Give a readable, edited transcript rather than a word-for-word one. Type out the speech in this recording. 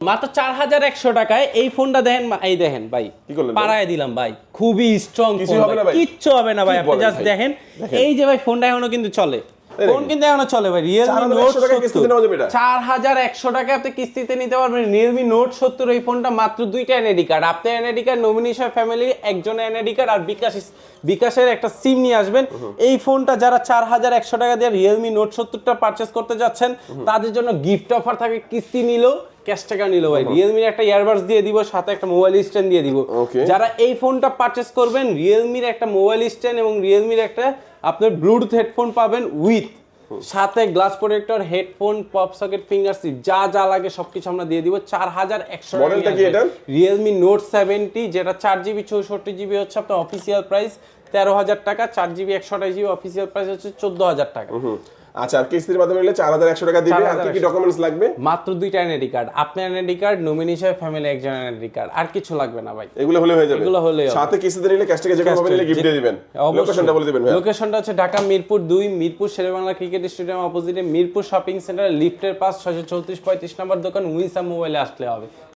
মাত্র 4100 টাকায় এই ফোনটা দেখেন, এই দেখেন ভাই, কি করলেন পাড়ায় দিলাম ভাই, খুবই স্ট্রং কিছু ফোন হবে না ভাই? কিচ্ছু হবে না ভাই, কি আপনি বলেন জাস্ট ভাই? দেখেন দেখেন। এই যে ভাই ফোনটা এখনো কিন্তু চলে, ফোন কিন্তু এখনো চলে ভাই। Realme 4100 Note টাকা কিস্তিতে নেওয়া যাবে এটা? 4100 টাকা আপনি কিস্তিতে নিতে পারবেন Realme Note 70। এই ফোনটা মাত্র দুইটা এনআইডি কার্ড, আপনার এনআইডি কার্ড, নমিনেশন ফ্যামিলি একজনের এনআইডি কার্ড আর বিকাশের একটা সিম নিয়ে আসবেন। এই ফোনটা যারা 4100 টাকা দিয়ে Realme Note 70টা পারচেজ করতে যাচ্ছেন তাদের জন্য গিফট অফার থাকে, কিস্তি নিলো ক্যাশ টাকা নিলো ভাই, রিয়েলমির একটা ইয়ারবাডস দিয়ে দিব, সাথে একটা মোবাইল স্ট্যান্ড দিয়ে দিব। Okay. যারা এই ফোনটা পারচেজ করবেন রিয়েলমির একটা মোবাইল স্ট্যান্ড এবং রিয়েলমির একটা আপনার ব্লুটুথ হেডফোন পাবেন উইথ সাথে glass protector, headphone, pop socket, finger sheep, যা যা লাগে সবকিছু আমরা দিয়ে দিব 4100 টাকা। মডেলটা কি এটা? Realme Note 70, যেটা 4GB 64GB হচ্ছে আপনার অফিসিয়াল প্রাইস 13,000 টাকা, 4GB 128GB অফিসিয়াল প্রাইস হচ্ছে 14,000 টাকা। আচ্ছা, আর কিস্তির মাধ্যমে নিলে 4100 টাকা দিবে। আর কি কি 4100 ডকুমেন্টস লাগবে? মাত্র দুইটা এনআইডি কার্ড, আপনার এনআইডি কার্ড, নমিনেশন ফ্যামিলি একজন এনআইডি কার্ড, আর কিছু লাগবে না ভাই। এগুলো হলে হয়ে যাবে। এগুলো হলেই হবে। সাথে কিস্তিতে নিলে ক্যাশ টাকা যে কোনো ভাবে নিলে গিফট দিয়ে দিবেন। লোকেশনটা বলে দিবেন ভাই। লোকেশনটা হচ্ছে ঢাকা মিরপুর 2, মিরপুর শেরেবাংলা ক্রিকেট স্টেডিয়াম অপোজিটে মিরপুর শপিং সেন্টার, লিফটের পাশ 634-35 নম্বর দোকান, উইসাম মোবাইলে আসলে হবে।